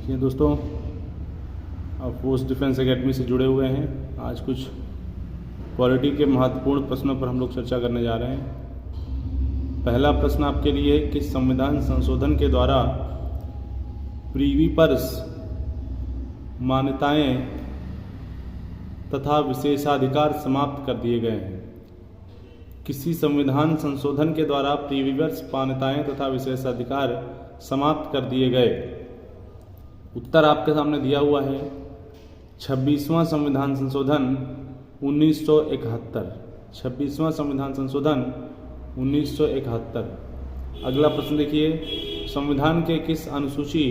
देखिए दोस्तों, आप पोस्ट डिफेंस एकेडमी से जुड़े हुए हैं। आज कुछ पॉलिटी के महत्वपूर्ण प्रश्नों पर हम लोग चर्चा करने जा रहे हैं। पहला प्रश्न आपके लिए है कि संविधान संशोधन के द्वारा प्रीवी पर्स मान्यताएं तथा विशेषाधिकार समाप्त कर दिए गए हैं। किसी संविधान संशोधन के द्वारा प्रीवियर्स मान्यताएं तथा विशेषाधिकार समाप्त कर दिए गए। उत्तर आपके सामने दिया हुआ है 26वां संविधान संशोधन 1971। 26वां संविधान संशोधन 1971। अगला प्रश्न देखिए, संविधान के किस अनुसूची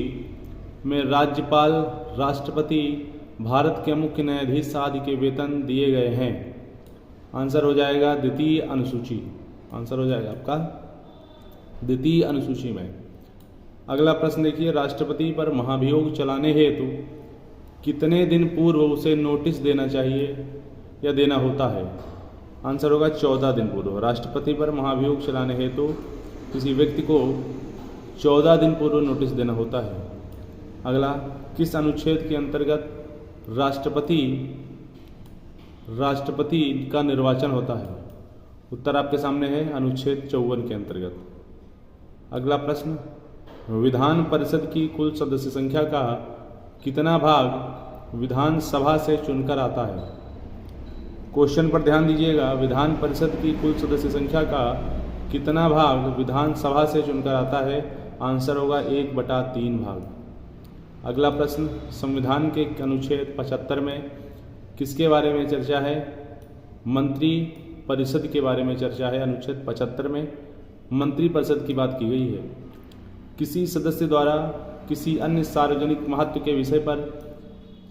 में राज्यपाल, राष्ट्रपति, भारत के मुख्य न्यायाधीश आदि के वेतन दिए गए हैं? आंसर हो जाएगा द्वितीय अनुसूची। आंसर हो जाएगा आपका द्वितीय अनुसूची में। अगला प्रश्न देखिए, राष्ट्रपति पर महाभियोग चलाने हेतु कितने दिन पूर्व उसे नोटिस देना चाहिए या देना होता है? आंसर होगा 14 दिन पूर्व। राष्ट्रपति पर महाभियोग चलाने हेतु किसी व्यक्ति को 14 दिन पूर्व नोटिस देना होता है। अगला, किस अनुच्छेद के अंतर्गत राष्ट्रपति का निर्वाचन होता है? उत्तर आपके सामने है अनुच्छेद 54 के अंतर्गत। अगला प्रश्न, विधान परिषद की कुल सदस्य संख्या का कितना भाग विधानसभा से चुनकर आता है? क्वेश्चन पर ध्यान दीजिएगा। विधान परिषद की कुल सदस्य संख्या का कितना भाग विधानसभा से चुनकर आता है? आंसर होगा 1/3 भाग। अगला प्रश्न, संविधान के अनुच्छेद 75 में किसके बारे में चर्चा है? मंत्री परिषद के बारे में चर्चा है। अनुच्छेद 75 में मंत्री परिषद की बात की गई है। किसी सदस्य द्वारा किसी अन्य सार्वजनिक महत्व के विषय पर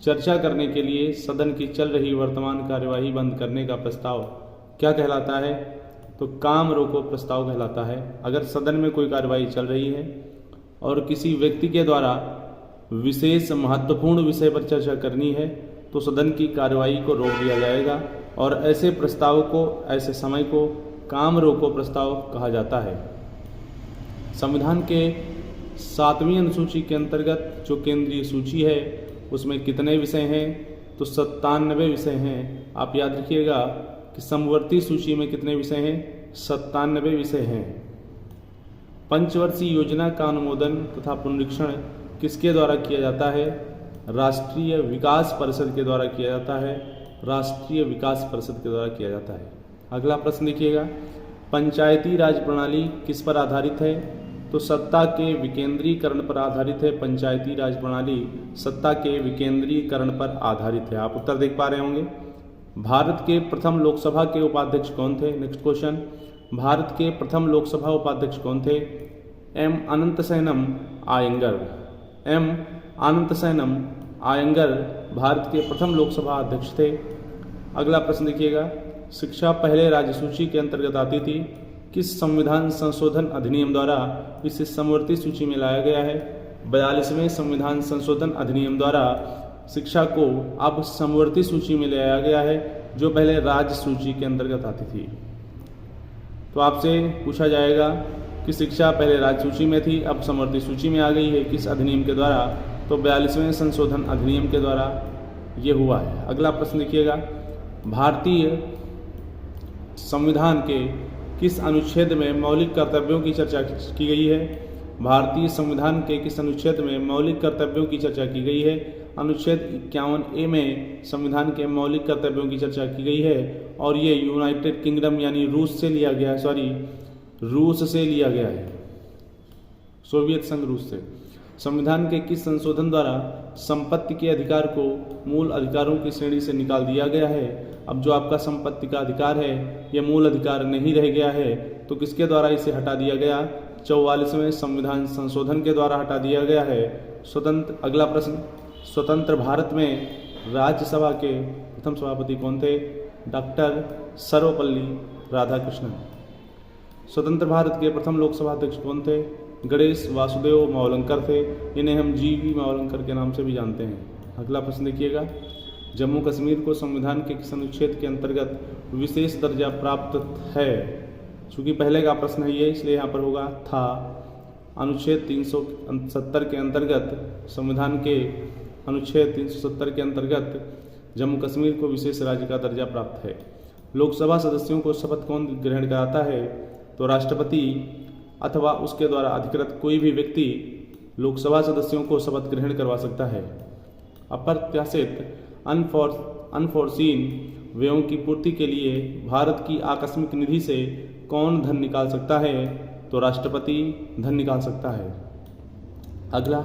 चर्चा करने के लिए सदन की चल रही वर्तमान कार्यवाही बंद करने का प्रस्ताव क्या कहलाता है? तो काम रोको प्रस्ताव कहलाता है। अगर सदन में कोई कार्यवाही चल रही है और किसी व्यक्ति के द्वारा विशेष महत्वपूर्ण विषय पर चर्चा करनी है तो सदन की कार्यवाही को रोक दिया जाएगा और ऐसे प्रस्ताव को, ऐसे समय को काम रोको प्रस्ताव कहा जाता है। संविधान के 7वीं अनुसूची के अंतर्गत जो केंद्रीय सूची है उसमें कितने विषय हैं? तो 97 विषय हैं। आप याद रखिएगा कि समवर्ती सूची में कितने विषय हैं? 97 विषय हैं। पंचवर्षीय योजना का अनुमोदन तथा पुनरीक्षण किसके द्वारा किया जाता है? राष्ट्रीय विकास परिषद के द्वारा किया जाता है। राष्ट्रीय विकास परिषद के द्वारा किया जाता है। अगला प्रश्न देखिएगा, पंचायती राज प्रणाली किस पर आधारित है? तो सत्ता के विकेंद्रीकरण पर आधारित है। पंचायती राज प्रणाली सत्ता के विकेंद्रीकरण पर आधारित है। आप उत्तर देख पा रहे होंगे। भारत के प्रथम लोकसभा के उपाध्यक्ष कौन थे? नेक्स्ट क्वेश्चन, भारत के प्रथम लोकसभा उपाध्यक्ष कौन थे? एम अनंतशयनम आयंगर। एम अनंतशयनम आयंगर भारत के प्रथम लोकसभा अध्यक्ष थे। अगला प्रश्न देखिएगा, शिक्षा पहले राज्य सूची के अंतर्गत आती थी। किस संविधान संशोधन अधिनियम द्वारा इसे समवर्ती सूची में लाया गया है? 42वें संविधान संशोधन अधिनियम द्वारा शिक्षा को अब समवर्ती सूची में लाया गया है, जो पहले राज्य सूची के अंतर्गत आती थी। तो आपसे पूछा जाएगा कि शिक्षा पहले राज्य सूची में थी, अब समवर्ती सूची में आ गई है, किस अधिनियम के द्वारा? तो 42वें संशोधन अधिनियम के द्वारा ये हुआ है। अगला प्रश्न देखिएगा, भारतीय संविधान के किस अनुच्छेद में मौलिक कर्तव्यों की चर्चा की गई है? भारतीय संविधान के किस अनुच्छेद में मौलिक कर्तव्यों की चर्चा की गई है? अनुच्छेद 51A में संविधान के मौलिक कर्तव्यों की चर्चा की गई है और ये यूनाइटेड किंगडम यानी रूस से लिया गया है। रूस से लिया गया है, सोवियत संघ रूस से। संविधान के किस संशोधन द्वारा संपत्ति के अधिकार को मूल अधिकारों की श्रेणी से निकाल दिया गया है? अब जो आपका संपत्ति का अधिकार है यह मूल अधिकार नहीं रह गया है, तो किसके द्वारा इसे हटा दिया गया? 44वें संविधान संशोधन के द्वारा हटा दिया गया है। अगला प्रश्न, स्वतंत्र भारत में राज्यसभा के प्रथम सभापति कौन थे? डॉक्टर सर्वपल्ली राधाकृष्णन। स्वतंत्र भारत के प्रथम लोकसभा अध्यक्ष कौन थे? गणेश वासुदेव मावलंकर थे। इन्हें हम GV मावलंकर के नाम से भी जानते हैं। अगला प्रश्न देखिएगा, जम्मू कश्मीर को संविधान के किस अनुच्छेद के अंतर्गत विशेष दर्जा प्राप्त है? चूंकि पहले का प्रश्न है ये, इसलिए यहाँ पर होगा था। अनुच्छेद 370 के अंतर्गत संविधान के अनुच्छेद 370 के अंतर्गत जम्मू कश्मीर को विशेष राज्य का दर्जा प्राप्त है। लोकसभा सदस्यों को शपथ कौन ग्रहण कराता है? तो राष्ट्रपति अथवा उसके द्वारा अधिकृत कोई भी व्यक्ति लोकसभा सदस्यों को शपथ ग्रहण करवा सकता है। अप्रत्याशित अनफोर्सीन व्ययों की पूर्ति के लिए भारत की आकस्मिक निधि से कौन धन निकाल सकता है? तो राष्ट्रपति धन निकाल सकता है। अगला,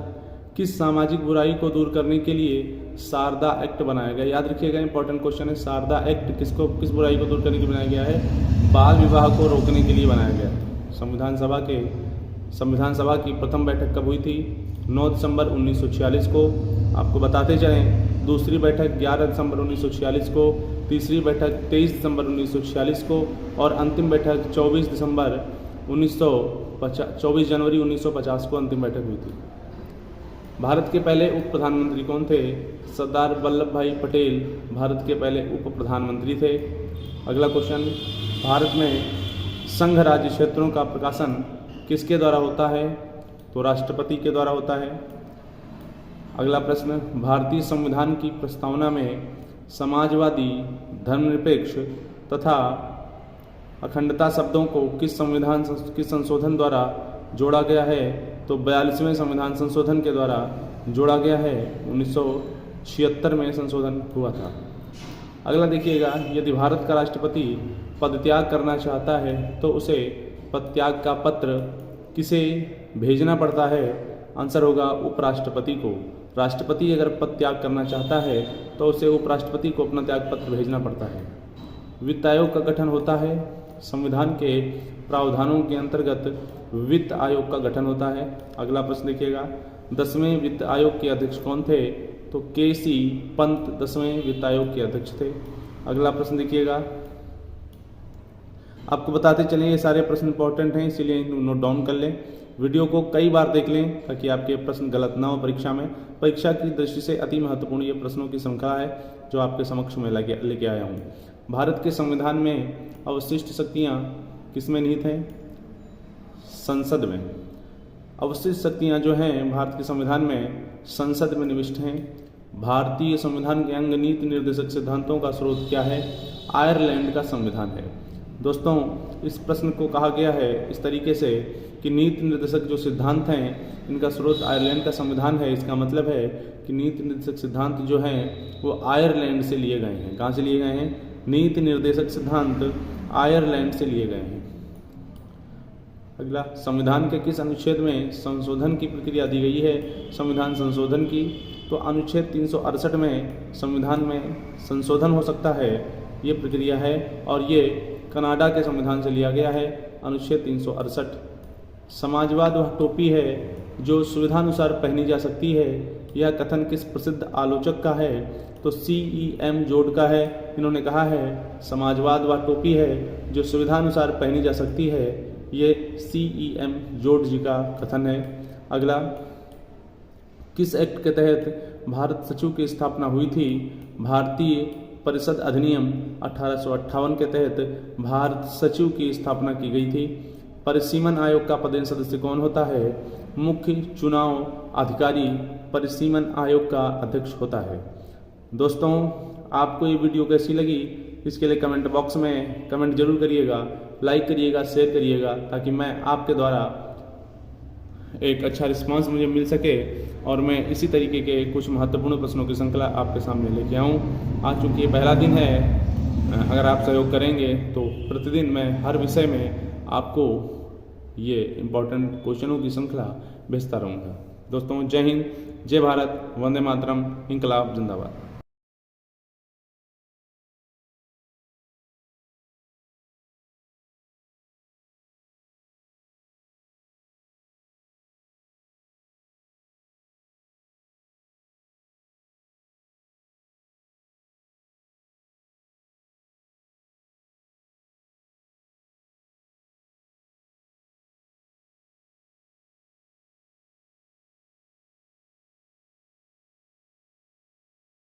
किस सामाजिक बुराई को दूर करने के लिए शारदा एक्ट बनाया गया? याद रखिएगा, इंपॉर्टेंट क्वेश्चन है। शारदा एक्ट किस बुराई को दूर करने के लिए बनाया गया है? बाल विवाह को रोकने के लिए बनाया गया है। संविधान सभा की प्रथम बैठक कब हुई थी? 9 दिसंबर 1946 को। आपको बताते चलें, दूसरी बैठक 11 दिसंबर 1946 को, तीसरी बैठक 23 दिसंबर 1946 को और अंतिम बैठक 24 जनवरी 1950 को अंतिम बैठक हुई थी। भारत के पहले उप प्रधानमंत्री कौन थे? सरदार वल्लभ भाई पटेल भारत के पहले उप प्रधानमंत्री थे। अगला क्वेश्चन, भारत में संघ राज्य क्षेत्रों का प्रकाशन किसके द्वारा होता है? तो राष्ट्रपति के द्वारा होता है। अगला प्रश्न, भारतीय संविधान की प्रस्तावना में समाजवादी, धर्मनिरपेक्ष तथा अखंडता शब्दों को किस संशोधन द्वारा जोड़ा गया है? तो 42वें संविधान संशोधन के द्वारा जोड़ा गया है। 1976 में संशोधन हुआ था। अगला देखिएगा, यदि भारत का राष्ट्रपति पदत्याग करना चाहता है तो उसे पदत्याग का पत्र किसे भेजना पड़ता है? आंसर होगा उपराष्ट्रपति को। राष्ट्रपति अगर पदत्याग करना चाहता है तो उसे उपराष्ट्रपति को अपना त्याग पत्र भेजना पड़ता है। वित्त आयोग का गठन होता है। संविधान के प्रावधानों के अंतर्गत वित्त आयोग का गठन होता है। अगला प्रश्न देखिएगा, 10वें वित्त आयोग के अध्यक्ष कौन थे? तो KC पंत 10वें वित्त आयोग के अध्यक्ष थे। अगला प्रश्न देखिएगा, आपको बताते चलें ये सारे प्रश्न इंपॉर्टेंट हैं, इसीलिए नोट डाउन कर लें। वीडियो को कई बार देख लें ताकि आपके प्रश्न गलत ना हो परीक्षा में। परीक्षा की दृष्टि से अति महत्वपूर्ण ये प्रश्नों की श्रृंखला है जो आपके समक्ष में लेके आया हूँ। भारत के संविधान में अवशिष्ट शक्तियाँ किसमें निहित हैं? संसद में। अवशिष्ट शक्तियाँ जो हैं भारत के संविधान में संसद में निविष्ट हैं। भारतीय संविधान के अंग नीति निर्देशक सिद्धांतों का स्रोत क्या है? आयरलैंड का संविधान है। दोस्तों, इस प्रश्न को कहा गया है इस तरीके से कि नीति निर्देशक जो सिद्धांत हैं इनका स्रोत आयरलैंड का संविधान है। इसका मतलब है कि नीति निर्देशक सिद्धांत जो हैं वो आयरलैंड से लिए गए हैं। कहाँ से लिए गए हैं? नीति निर्देशक सिद्धांत आयरलैंड से लिए गए हैं। अगला, संविधान के किस अनुच्छेद में संशोधन की प्रक्रिया दी गई है? संविधान संशोधन की तो अनुच्छेद 368 में संविधान में संशोधन हो सकता है, ये प्रक्रिया है और ये कनाडा के संविधान से लिया गया है। अनुच्छेद 368। समाजवाद वह टोपी है जो सुविधानुसार पहनी जा सकती है, यह कथन किस प्रसिद्ध आलोचक का है? तो CEM जोड का है। इन्होंने कहा है समाजवाद वह टोपी है जो सुविधानुसार पहनी जा सकती है, ये CEM जोड जी का कथन है। अगला, किस एक्ट के तहत भारत सचिव की स्थापना हुई थी? भारतीय परिषद अधिनियम 1858 के तहत भारत सचिव की स्थापना की गई थी। परिसीमन आयोग का पदेन सदस्य कौन होता है? मुख्य चुनाव अधिकारी परिसीमन आयोग का अध्यक्ष होता है। दोस्तों, आपको ये वीडियो कैसी लगी इसके लिए कमेंट बॉक्स में कमेंट जरूर करिएगा, लाइक करिएगा, शेयर करिएगा ताकि मैं आपके द्वारा एक अच्छा रिस्पांस मुझे मिल सके और मैं इसी तरीके के कुछ महत्वपूर्ण प्रश्नों की श्रृंखला आपके सामने लेके आऊँ। आज चूँकि ये पहला दिन है, अगर आप सहयोग करेंगे तो प्रतिदिन मैं हर विषय में आपको ये इम्पोर्टेंट क्वेश्चनों की श्रृंखला भेजता रहूँगा। दोस्तों, जय हिंद, जय भारत, वंदे मातरम, इंकलाब जिंदाबाद।